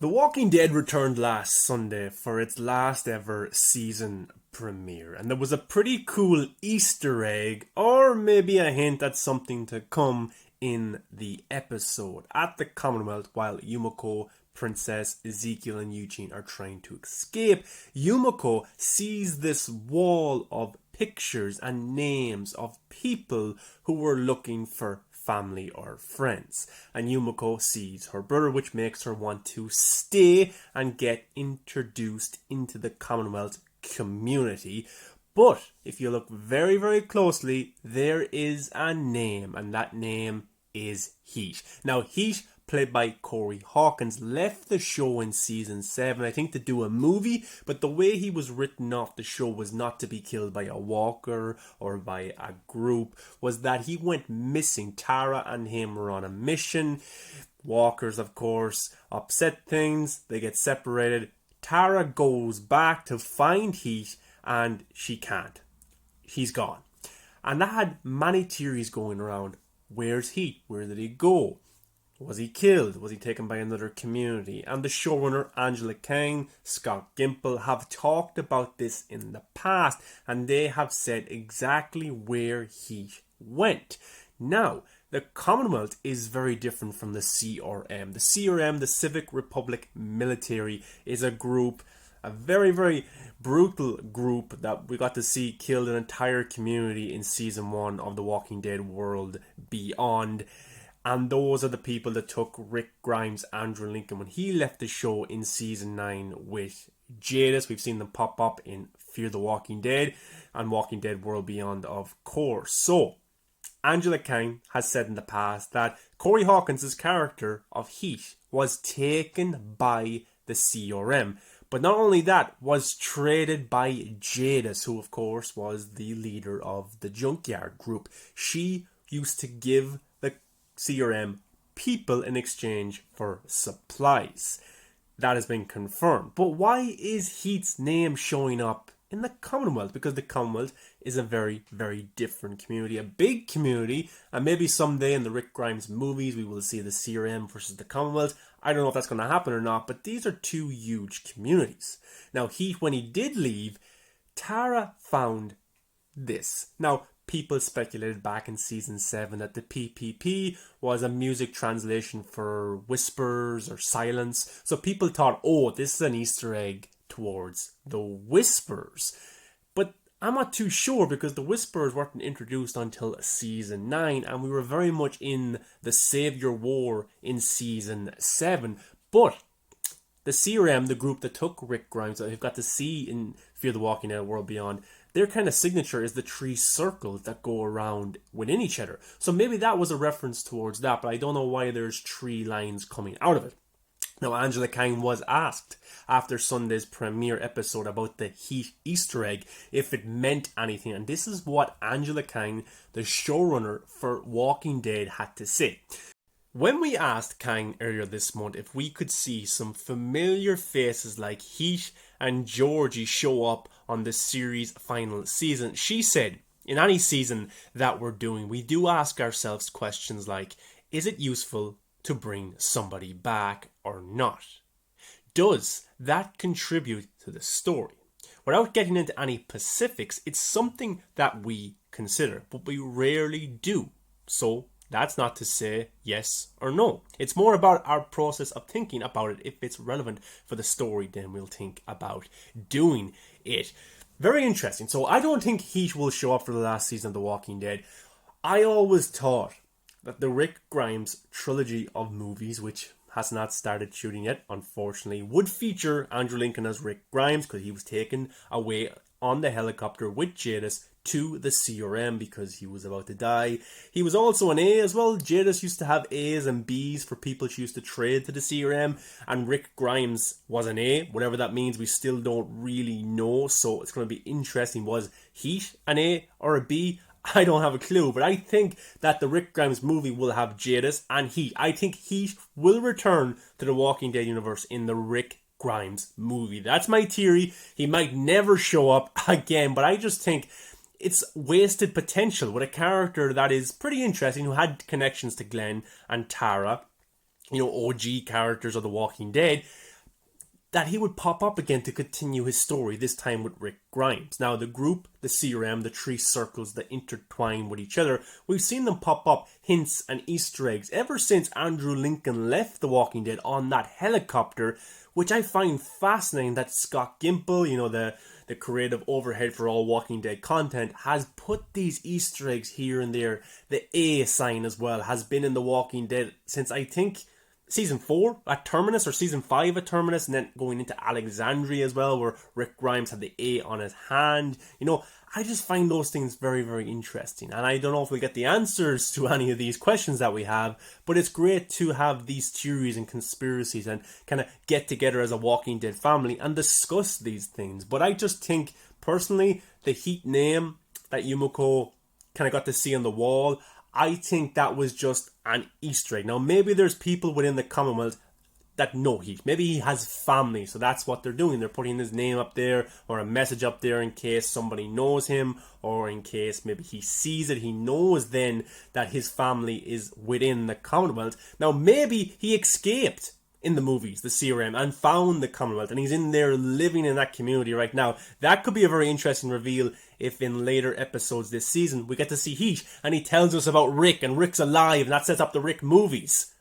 The Walking Dead returned last Sunday for its last ever season premiere, and there was a pretty cool Easter egg, or maybe a hint at something to come in the episode. At the Commonwealth, while Yumiko, Princess, Ezekiel, and Eugene are trying to escape, Yumiko sees this wall of pictures and names of people who were looking for family or friends. And Yumiko sees her brother, which makes her want to stay and get introduced into the Commonwealth community. But if you look very, very closely, there is a name, and that name is Heath. Now, Heath, played by Corey Hawkins, left the show in season 7, I think, to do a movie, but the way he was written off the show was not to be killed by a walker or by a group, was that he went missing. Tara and him were on a mission. Walkers, of course, upset things. They get separated. Tara goes back to find Heath, and she can't. He's gone. And that had many theories going around. Where's Heath? Where did he go? Was he killed? Was he taken by another community? And the showrunner, Angela Kang, Scott Gimple, have talked about this in the past, and they have said exactly where he went. Now, the Commonwealth is very different from the CRM. The CRM, the Civic Republic Military, is a group, a very, very brutal group that we got to see killed an entire community in season 1 of The Walking Dead World Beyond. And those are the people that took Rick Grimes, Andrew Lincoln, when he left the show in season 9 with Jadis. We've seen them pop up in Fear the Walking Dead and Walking Dead World Beyond, of course. So, Angela Kang has said in the past that Corey Hawkins' character of Heath was taken by the CRM. But not only that, was traded by Jadis, who of course was the leader of the Junkyard group. She used to give the CRM people in exchange for supplies. That has been confirmed. But why is Heath's name showing up in the Commonwealth? Because the Commonwealth is a very, very different community, a big community, and maybe someday in the Rick Grimes movies we will see the CRM versus the Commonwealth. I don't know if that's going to happen or not, but these are two huge communities. Now, Heath, when he did leave, Tara found this. Now, people speculated back in season 7 that the PPP was a music translation for whispers or silence. So people thought, oh, this is an Easter egg towards the whispers. But I'm not too sure, because the whispers weren't introduced until season 9, and we were very much in the Savior War in season 7. But the CRM, the group that took Rick Grimes, that we've got to see in Fear the Walking Dead World Beyond, their kind of signature is the 3 circles that go around within each other. So maybe that was a reference towards that, but I don't know why there's 3 lines coming out of it. Now, Angela Kang was asked after Sunday's premiere episode about the Heath Easter egg if it meant anything, and this is what Angela Kang, the showrunner for Walking Dead, had to say. When we asked Kang earlier this month if we could see some familiar faces like Heath and Georgie show up on the series' final season, she said, in any season that we're doing, we do ask ourselves questions like, is it useful to bring somebody back or not? Does that contribute to the story? Without getting into any specifics, it's something that we consider, but we rarely do. So, that's not to say yes or no. It's more about our process of thinking about it. If it's relevant for the story, then we'll think about doing it. Very interesting. So I don't think Heath will show up for the last season of The Walking Dead. I always thought that the Rick Grimes trilogy of movies, which has not started shooting yet, unfortunately, would feature Andrew Lincoln as Rick Grimes, because he was taken away on the helicopter with Jadis to the CRM because he was about to die. He was also an A as well. Jadis used to have A's and B's for people she used to trade to the CRM, and Rick Grimes was an A. Whatever that means, we still don't really know, so it's going to be interesting. Was Heath an A or a B? I don't have a clue, but I think that the Rick Grimes movie will have Jadis and Heath. I think Heath will return to the Walking Dead universe in the Rick Grimes movie. That's my theory. He might never show up again, but I just think it's wasted potential with a character that is pretty interesting, who had connections to Glenn and Tara. OG characters of The Walking Dead, that he would pop up again to continue his story, this time with Rick Grimes. Now, the group, the CRM, the three circles that intertwine with each other, we've seen them pop up hints and Easter eggs ever since Andrew Lincoln left The Walking Dead on that helicopter, which I find fascinating that Scott Gimple, the creative overhead for all Walking Dead content, has put these Easter eggs here and there. The A sign as well has been in The Walking Dead since, I think, Season 4 at Terminus, or Season 5 at Terminus, and then going into Alexandria as well, where Rick Grimes had the A on his hand. I just find those things very, very interesting. And I don't know if we'll get the answers to any of these questions that we have, but it's great to have these theories and conspiracies and kind of get together as a Walking Dead family and discuss these things. But I just think, personally, the Heath name that Yumiko kind of got to see on the wall, I think that was just an Easter egg. Now, maybe there's people within the Commonwealth that know Heath. Maybe he has family, so that's what they're doing. They're putting his name up there or a message up there in case somebody knows him, or in case maybe he sees it. He knows then that his family is within the Commonwealth. Now, maybe he escaped in the movies, the CRM, and found the Commonwealth, and he's in there living in that community right now. That could be a very interesting reveal if in later episodes this season we get to see Heath and he tells us about Rick, and Rick's alive, and that sets up the Rick movies.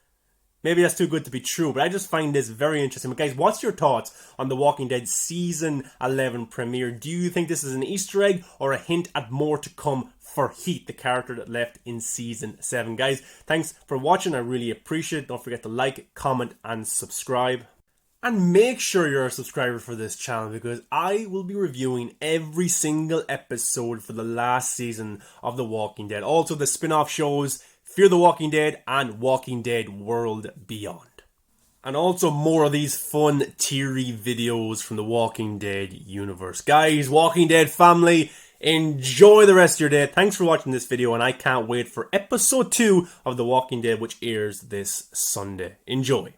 Maybe that's too good to be true, but I just find this very interesting. But guys, what's your thoughts on The Walking Dead Season 11 premiere? Do you think this is an Easter egg or a hint at more to come for Heath, the character that left in Season 7? Guys, thanks for watching. I really appreciate it. Don't forget to like, comment, and subscribe. And make sure you're a subscriber for this channel, because I will be reviewing every single episode for the last season of The Walking Dead. Also, the spin-off shows Fear the Walking Dead and Walking Dead World Beyond. And also more of these fun theory videos from the Walking Dead universe. Guys, Walking Dead family, enjoy the rest of your day. Thanks for watching this video, and I can't wait for episode 2 of The Walking Dead, which airs this Sunday. Enjoy.